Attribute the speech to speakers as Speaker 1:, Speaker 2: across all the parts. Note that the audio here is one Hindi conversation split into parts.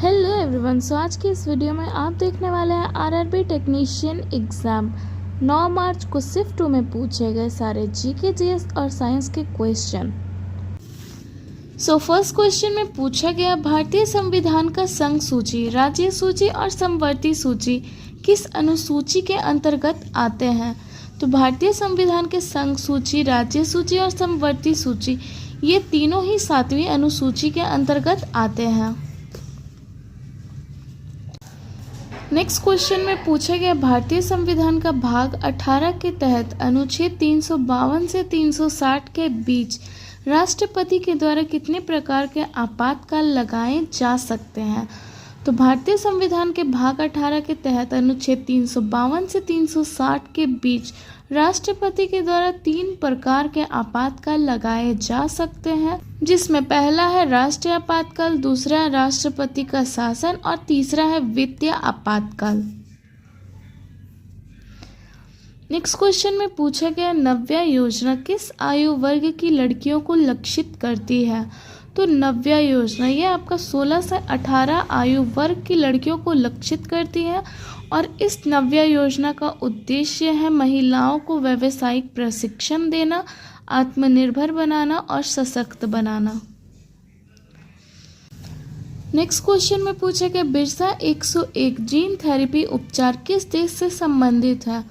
Speaker 1: Hello everyone. सो आज की इस वीडियो में आप देखने वाले हैं आरआरबी टेक्नीशियन एग्ज़ाम 9 मार्च को शिफ्ट 2 में पूछे गए सारे जीके जीएस और साइंस के क्वेश्चन। सो फर्स्ट क्वेश्चन में पूछा गया भारतीय संविधान का संघ सूची, राज्य सूची और समवर्ती सूची किस अनुसूची के अंतर्गत आते हैं। तो भारतीय संविधान के संघ सूची, राज्य सूची और समवर्ती सूची ये तीनों ही 7वीं अनुसूची के अंतर्गत आते हैं। नेक्स्ट क्वेश्चन में पूछा गया भारतीय संविधान का भाग 18 के तहत अनुच्छेद 352 से 360 के बीच राष्ट्रपति के द्वारा कितने प्रकार के आपातकाल लगाए जा सकते हैं। तो भारतीय संविधान के भाग 18 के तहत अनुच्छेद 352 से 360 के बीच राष्ट्रपति के द्वारा 3 प्रकार के आपातकाल लगाए जा सकते हैं, जिसमें पहला है राष्ट्रीय आपातकाल, दूसरा है राष्ट्रपति का शासन और तीसरा है वित्तीय आपातकाल। नेक्स्ट क्वेश्चन में पूछा गया नव्या योजना किस आयु वर्ग की लड़कियों को लक्षित करती है। तो नव्या योजना ये आपका 16 से 18 आयु वर्ग की लड़कियों को लक्षित करती है और इस नव्या योजना का उद्देश्य है महिलाओं को व्यावसायिक प्रशिक्षण देना, आत्मनिर्भर बनाना और सशक्त बनाना। नेक्स्ट क्वेश्चन में पूछा गया बिरसा 101 जीन थेरेपी उपचार किस देश से संबंधित है।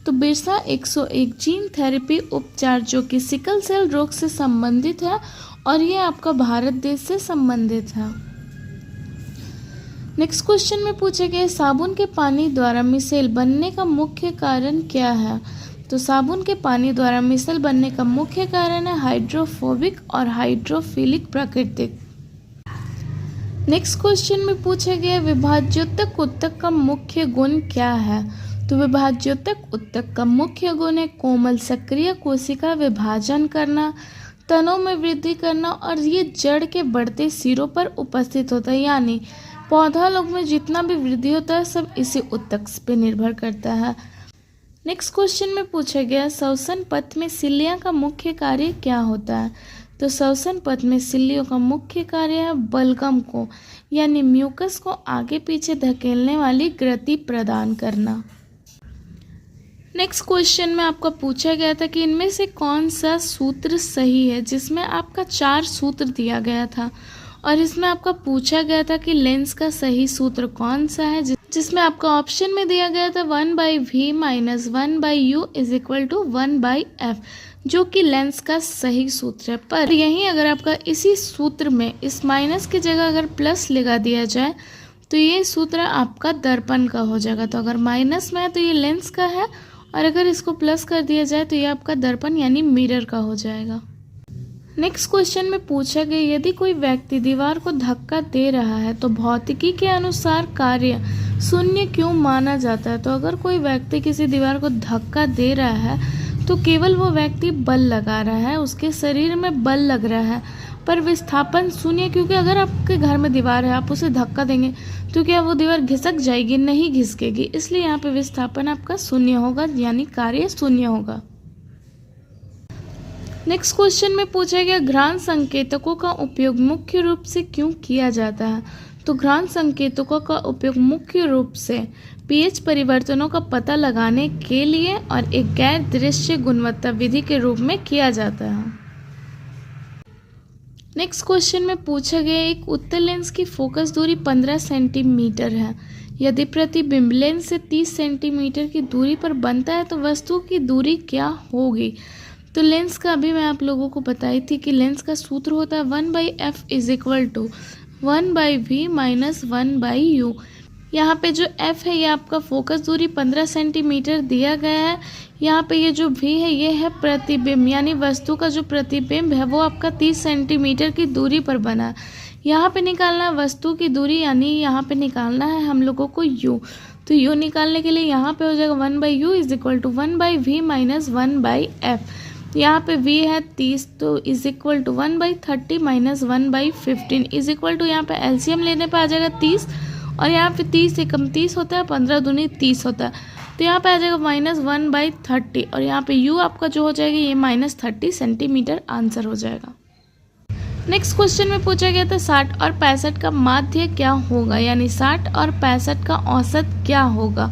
Speaker 1: तो बिरसा 101 जीन थेरेपी उपचार जो कि सिकल सेल रोग से संबंधित है और ये आपका भारत देश से संबंधित है। नेक्स्ट क्वेश्चन में पूछा गया साबुन के पानी द्वारा मिसेल बनने का मुख्य कारण क्या है। तो साबुन के पानी द्वारा मिसेल बनने का मुख्य कारण है हाइड्रोफोबिक और हाइड्रोफिलिक प्राकृतिक। नेक्स्ट क्वेश्चन में पूछा गया विभाज्योतक ऊतक का मुख्य गुण क्या है। तो विभाज्योतक ऊतक का मुख्य गुण है कोमल सक्रिय कोशिका विभाजन करना, तनों में वृद्धि करना और ये जड़ के बढ़ते सिरों पर उपस्थित होता है, यानी पौधा लोग में जितना भी वृद्धि होता है सब इसी ऊतक पे निर्भर करता है। नेक्स्ट क्वेश्चन में पूछा गया श्वसन पथ में सिल्लियाँ का मुख्य कार्य क्या होता है। तो श्वसन पथ में सिल्लियों का मुख्य कार्य है बलगम को यानी म्यूकस को आगे पीछे धकेलने वाली गति प्रदान करना। नेक्स्ट क्वेश्चन में आपका पूछा गया था कि इनमें से कौन सा सूत्र सही है, जिसमें आपका 4 सूत्र दिया गया था और इसमें आपका पूछा गया था कि लेंस का सही सूत्र कौन सा है, जिसमें आपका ऑप्शन में दिया गया था 1/v - 1/u = 1/f, जो कि लेंस का सही सूत्र है। पर यहीं अगर आपका इसी सूत्र में इस माइनस की जगह अगर प्लस लगा दिया जाए तो ये सूत्र आपका दर्पण का हो जाएगा। तो अगर माइनस में है तो ये लेंस का है और अगर इसको प्लस कर दिया जाए तो ये आपका दर्पण यानी मिरर का हो जाएगा। नेक्स्ट क्वेश्चन में पूछा गया यदि कोई व्यक्ति दीवार को धक्का दे रहा है तो भौतिकी के अनुसार कार्य शून्य क्यों माना जाता है। तो अगर कोई व्यक्ति किसी दीवार को धक्का दे रहा है तो केवल वो व्यक्ति बल लगा रहा है, उसके शरीर में बल लग रहा है, पर विस्थापन शून्य, क्योंकि अगर आपके घर में दीवार है आप उसे धक्का देंगे तो क्या वो दीवार घिसक जाएगी, नहीं घिसकेगी, इसलिए यहाँ पे विस्थापन आपका शून्य होगा यानी कार्य शून्य होगा। नेक्स्ट क्वेश्चन में पूछा गया घ्राण संकेतकों का उपयोग मुख्य रूप से क्यों किया जाता है। तो घ्राण संकेतकों का उपयोग मुख्य रूप से पीएच परिवर्तनों का पता लगाने के लिए और एक गैर दृश्य गुणवत्ता विधि के रूप में किया जाता है। नेक्स्ट क्वेश्चन में पूछा गया एक उत्तल लेंस की फोकस दूरी 15 सेंटीमीटर है, यदि प्रतिबिंब लेंस से 30 सेंटीमीटर की दूरी पर बनता है तो वस्तु की दूरी क्या होगी। तो लेंस का अभी मैं आप लोगों को बताई थी कि लेंस का सूत्र होता है 1/f = 1/v - 1/u। यहाँ पे जो f है ये आपका फोकस दूरी 15 सेंटीमीटर दिया गया है। यहाँ पे ये जो v है ये है प्रतिबिंब, यानी वस्तु का जो प्रतिबिंब है वो आपका 30 सेंटीमीटर की दूरी पर बना है। यहाँ पे निकालना है वस्तु की दूरी, यानी यहाँ पे निकालना है हम लोगों को u। तो u निकालने के लिए यहाँ पे हो जाएगा 1/u = 1/v - 1/f। यहाँ पे v है 30 तो = 1/30 - 1/15 यहाँ पे एलसीएम लेने पे आ जाएगा 30 और यहाँ पे 30 से कम 30 होता है, 15 दूनी 30 होता है, तो यहाँ पे आ जाएगा -1/30 और यहाँ पे u आपका जो हो जाएगा ये -30 सेंटीमीटर आंसर हो जाएगा। नेक्स्ट क्वेश्चन में पूछा गया था 60 और 65 का माध्य क्या होगा, यानी 60 और 65 का औसत क्या होगा।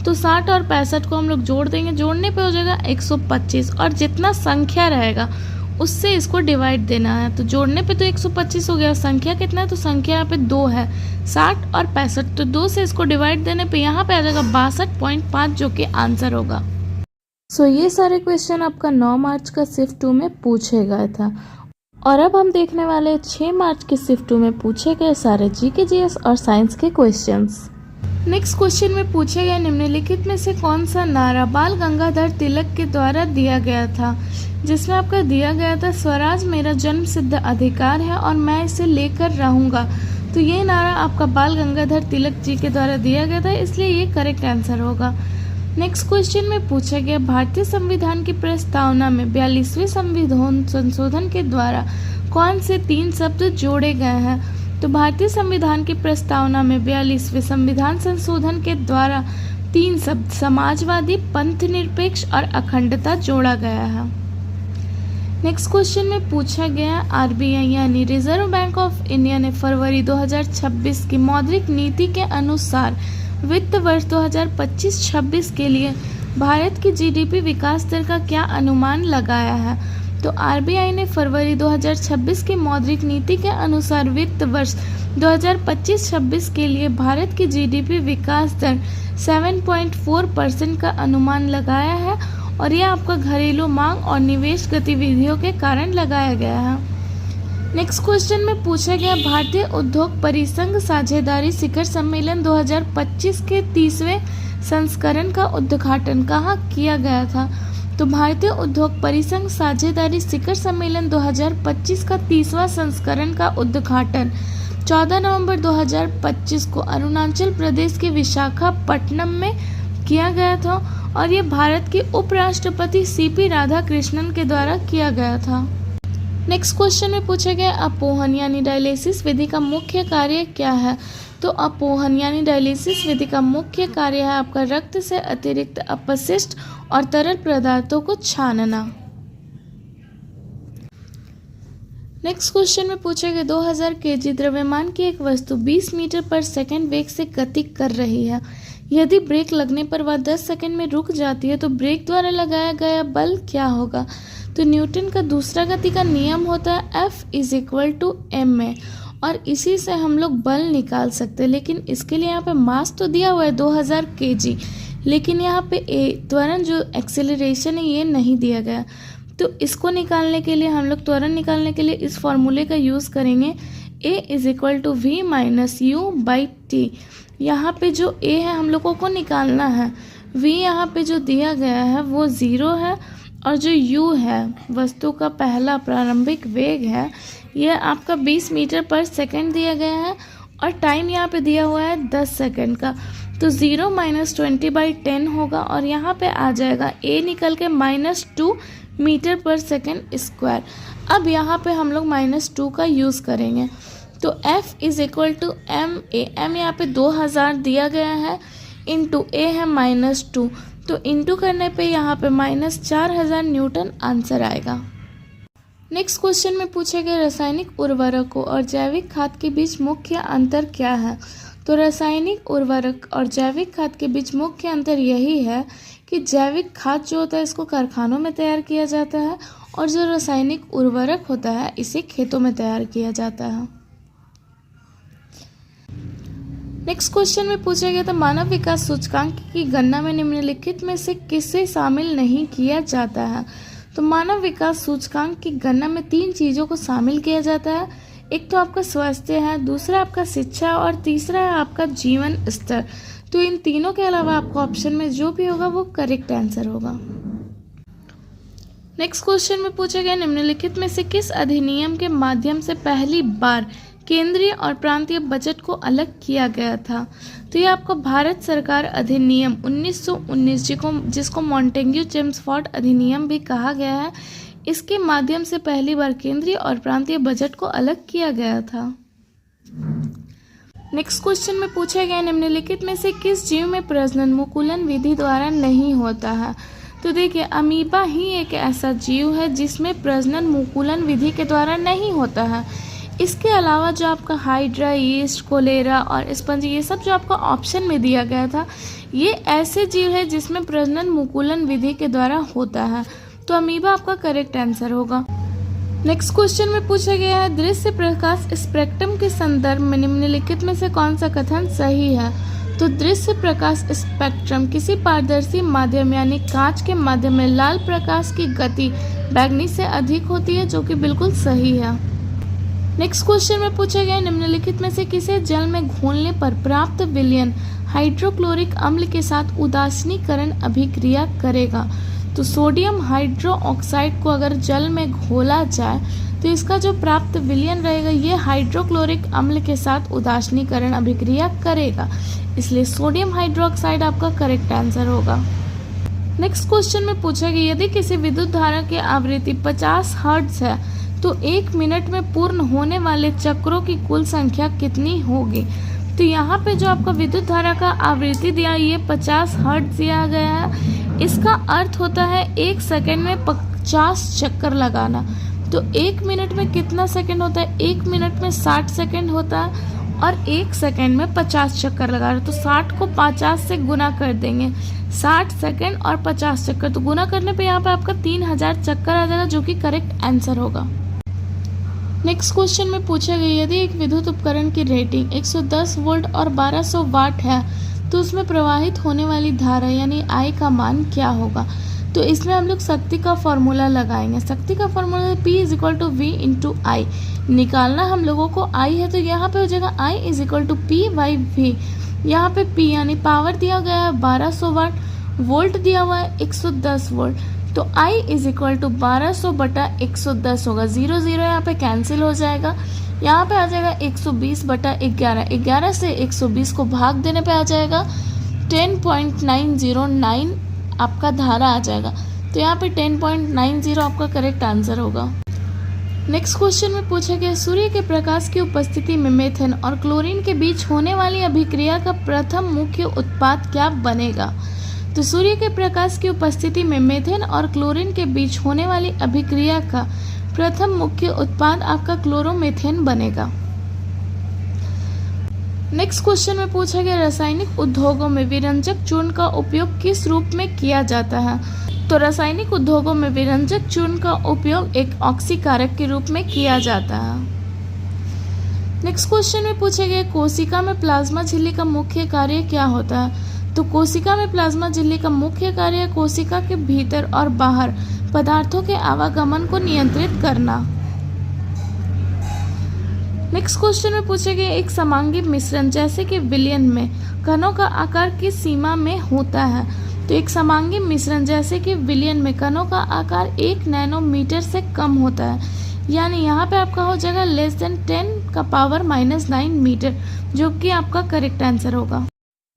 Speaker 1: तो 60 और 65 को हम लोग जोड़ देंगे, जोड़ने पे हो जाएगा 125 और जितना संख्या रहेगा उससे इसको डिवाइड देना है। तो जोड़ने पे तो 125 हो गया, संख्या कितना है, तो संख्या यहाँ पे 2 है, 60 और 65, तो 2 से इसको डिवाइड देने पे यहाँ पे आ जाएगा 62.5 जो कि आंसर होगा। सो ये सारे क्वेश्चन आपका 9 मार्च का शिफ्ट 2 में पूछे गए था। और अब हम देखने वाले 6 मार्च के शिफ्ट 2 में पूछे गए सारे जीके जीएस और साइंस के क्वेश्चंस। नेक्स्ट क्वेश्चन में पूछे गए निम्नलिखित में से कौन सा नारा बाल गंगाधर तिलक के द्वारा दिया गया था, जिसमें आपका दिया गया था स्वराज मेरा जन्म सिद्ध अधिकार है और मैं इसे लेकर रहूंगा। तो ये नारा आपका बाल गंगाधर तिलक जी के द्वारा दिया गया था, इसलिए ये करेक्ट आंसर होगा। नेक्स्ट क्वेश्चन में पूछा गया भारतीय संविधान की प्रस्तावना में 42वें संविधान संशोधन के द्वारा कौन से 3 शब्द जोड़े गए हैं। तो भारतीय संविधान की प्रस्तावना में 42वें संविधान संशोधन के द्वारा 3 शब्द समाजवादी, पंथनिरपेक्ष और अखंडता जोड़ा गया है। नेक्स्ट क्वेश्चन में पूछा गया आरबीआई यानी रिजर्व बैंक ऑफ इंडिया ने फरवरी 2026 की मौद्रिक नीति के अनुसार वित्त वर्ष 2025-26 के लिए भारत की जीडीपी विकास दर का क्या अनुमान लगाया है। तो आरबीआई ने फरवरी 2026 की मौद्रिक नीति के अनुसार वित्त वर्ष 2025-26 के लिए भारत की जीडीपी विकास दर 7.4% का अनुमान लगाया है और यह आपका घरेलू मांग और निवेश गतिविधियों के कारण लगाया गया है। नेक्स्ट क्वेश्चन में पूछा गया भारतीय उद्योग परिसंघ साझेदारी शिखर सम्मेलन 2025 के 30वें संस्करण का उद्घाटन कहाँ किया गया था। तो भारतीय उद्योग परिसंघ साझेदारी शिखर सम्मेलन 2025 का 30वां संस्करण का उद्घाटन 14 नवंबर 2025 को अरुणाचल प्रदेश के विशाखापट्टनम में किया गया था और ये भारत के उपराष्ट्रपति सीपी राधाकृष्णन के द्वारा किया गया था। नेक्स्ट क्वेश्चन में पूछा गया अपोहन यानी डायलिसिस विधि का मुख्य कार्य क्या है। तो अपोहन यानी डायलिसिस विधि का मुख्य कार्य है आपका रक्त से अतिरिक्त अपशिष्ट और तरल पदार्थों को छानना। नेक्स्ट क्वेश्चन में पूछा गया 2000 केजी द्रव्यमान की एक वस्तु 20 मीटर पर सेकंड वेग से गति कर रही है। यदि ब्रेक लगने पर वह 10 सेकंड में रुक जाती है तो ब्रेक द्वारा लगाया गया बल क्या होगा। तो न्यूटन का दूसरा गति का नियम होता है F=ma और इसी से हम लोग बल निकाल सकते हैं, लेकिन इसके लिए यहाँ पे मास तो दिया हुआ है 2000 kg, लेकिन यहाँ पे त्वरण जो एक्सेलरेशन है ये नहीं दिया गया। तो इसको निकालने के लिए हम लोग त्वरण निकालने के लिए इस फॉर्मूले का यूज़ करेंगे A=v - u/t। यहाँ पे जो A है हम लोगों को निकालना है, v यहाँ पे जो दिया गया है वो 0 है और जो u है वस्तु का पहला प्रारंभिक वेग है यह आपका 20 मीटर पर सेकंड दिया गया है और टाइम यहाँ पे दिया हुआ है 10 सेकंड का। तो 0 - 20/10 होगा और यहाँ पे आ जाएगा a निकल के -2 मीटर पर सेकंड स्क्वायर। अब यहाँ पे हम लोग -2 का यूज़ करेंगे तो F=ma, m यहाँ पे 2000 दिया गया है इंटू a है -2, तो इंटू करने पे यहाँ पे -4000 न्यूटन आंसर आएगा। नेक्स्ट क्वेश्चन में पूछे गए रासायनिक उर्वरकों और जैविक खाद के बीच मुख्य अंतर क्या है। तो रासायनिक उर्वरक और जैविक खाद के बीच मुख्य अंतर यही है कि जैविक खाद जो होता है इसको कारखानों में तैयार किया जाता है और जो रासायनिक उर्वरक होता है इसे खेतों में तैयार किया जाता है। नेक्स्ट क्वेश्चन में पूछा गया था मानव विकास सूचकांक की गणना में निम्नलिखित में से किसे शामिल नहीं किया जाता है। तो मानव विकास सूचकांक की गणना में 3 चीज़ों को शामिल किया जाता है। एक तो आपका स्वास्थ्य है, दूसरा आपका शिक्षा और तीसरा है आपका जीवन स्तर। तो इन तीनों के अलावा आपका ऑप्शन में जो भी होगा वो करेक्ट आंसर होगा। नेक्स्ट क्वेश्चन में पूछा गया निम्नलिखित में से किस अधिनियम के माध्यम से पहली बार केंद्रीय और प्रांतीय बजट को अलग किया गया था। तो ये आपको भारत सरकार अधिनियम 1919 जिसको मॉन्टेग्यू चेम्सफोर्ड अधिनियम भी कहा गया है, इसके माध्यम से पहली बार केंद्रीय और प्रांतीय बजट को अलग किया गया था। नेक्स्ट क्वेश्चन में पूछा गया निम्नलिखित में से किस जीव में प्रजनन मुकुलन विधि द्वारा नहीं होता है। तो देखिए अमीबा ही एक ऐसा जीव है जिसमें प्रजनन मुकुलन विधि के द्वारा नहीं होता है। इसके अलावा जो आपका हाइड्रा, यीस्ट, कोलेरा और स्पंज ये सब जो आपका ऑप्शन में दिया गया था, ये ऐसे जीव है जिसमें प्रजनन मुकुलन विधि के द्वारा होता है। तो अमीबा आपका करेक्ट आंसर होगा। नेक्स्ट क्वेश्चन में पूछा गया है दृश्य प्रकाश स्पेक्ट्रम के संदर्भ में निम्नलिखित में से कौन सा कथन सही है। तो दृश्य प्रकाश स्पेक्ट्रम किसी पारदर्शी माध्यम यानी कांच के माध्यम में लाल प्रकाश की गति बैगनी से अधिक होती है, जो कि बिल्कुल सही है। नेक्स्ट क्वेश्चन में पूछा गया निम्नलिखित में से किसे जल में घोलने पर प्राप्त विलयन हाइड्रोक्लोरिक अम्ल के साथ उदासीनीकरण अभिक्रिया करेगा। तो सोडियम हाइड्रोक्साइड को अगर जल में घोला जाए तो इसका जो प्राप्त विलयन रहेगा ये हाइड्रोक्लोरिक अम्ल के साथ उदासीनीकरण अभिक्रिया करेगा, इसलिए सोडियम हाइड्रोक्साइड आपका करेक्ट आंसर होगा। नेक्स्ट क्वेश्चन में पूछा गया यदि किसी विद्युत धारा की आवृत्ति 50 हर्ट्ज है तो 1 मिनट में पूर्ण होने वाले चक्रों की कुल संख्या कितनी होगी। तो यहाँ पे जो आपका विद्युत धारा का आवृत्ति दिया ये 50 हर्ट्ज दिया गया है। इसका अर्थ होता है 1 सेकेंड में 50 चक्कर लगाना। तो 1 मिनट में कितना सेकंड होता है, 1 मिनट में 60 सेकंड होता है और 1 सेकंड में 50 चक्कर लगा रहे। तो 60 को 50 से गुना कर देंगे, 60 सेकंड और 50 चक्कर, तो गुना करने पे यहाँ पे आपका 3000 चक्कर आ जाएगा, जो कि करेक्ट आंसर होगा। नेक्स्ट क्वेश्चन में पूछा गया यदि एक विद्युत उपकरण की रेटिंग 110 वोल्ट और 1200 वाट है तो उसमें प्रवाहित होने वाली धारा यानी I का मान क्या होगा। तो इसमें हम लोग शक्ति का फॉर्मूला लगाएंगे। शक्ति का फॉर्मूला P = V × I निकालना हम लोगों को I है, तो यहाँ पे हो जाएगा I = P/V। यहाँ पे P यानी पावर दिया गया है 1200 वाट, वोल्ट दिया हुआ है 110 वोल्ट, तो I = 1200/110 होगा। 0 0 यहाँ पे कैंसिल हो जाएगा, यहाँ पे आ जाएगा 120/11। 11 से 120 को भाग देने पे आ जाएगा 10.909 आपका धारा आ जाएगा। तो यहाँ पे 10.90 आपका करेक्ट आंसर होगा। नेक्स्ट क्वेश्चन में पूछा गया सूर्य के प्रकाश की उपस्थिति में मेथेन और क्लोरीन के बीच होने वाली अभिक्रिया का प्रथम मुख्य उत्पाद क्या बनेगा। तो सूर्य के प्रकाश की उपस्थिति में मेथेन और क्लोरीन के बीच होने वाली अभिक्रिया का प्रथम मुख्य उत्पाद आपका क्लोरोमेथेन बनेगा। नेक्स्ट क्वेश्चन में पूछा गया रासायनिक उद्योगों में विरंजक चूर्ण का उपयोग किस रूप में किया जाता है। तो रासायनिक उद्योगों में विरंजक चूर्ण का उपयोग एक ऑक्सीकारक के रूप में किया जाता है। नेक्स्ट क्वेश्चन में पूछा गया कोशिका में प्लाज्मा झिल्ली का मुख्य कार्य क्या होता है। तो कोशिका में प्लाज्मा झिल्ली का मुख्य कार्य कोशिका के भीतर और बाहर पदार्थों के आवागमन को नियंत्रित करना। नेक्स्ट क्वेश्चन में पूछा गया एक समांगी मिश्रण जैसे कि विलयन में कणों का आकार किस सीमा में होता है। तो एक समांगी मिश्रण जैसे कि विलयन में कणों का आकार 1 नैनोमीटर से कम होता है, यानी यहाँ पे आपका हो जाएगा <10⁻⁹ मीटर, जो कि आपका करेक्ट आंसर होगा।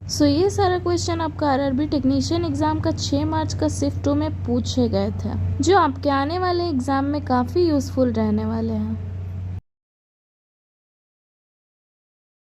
Speaker 1: सो ये सारा क्वेश्चन आपका आरआरबी टेक्नीशियन एग्जाम का 6 मार्च का शिफ्ट 2 में पूछे गए थे, जो आपके आने वाले एग्जाम में काफ़ी यूजफुल रहने वाले हैं।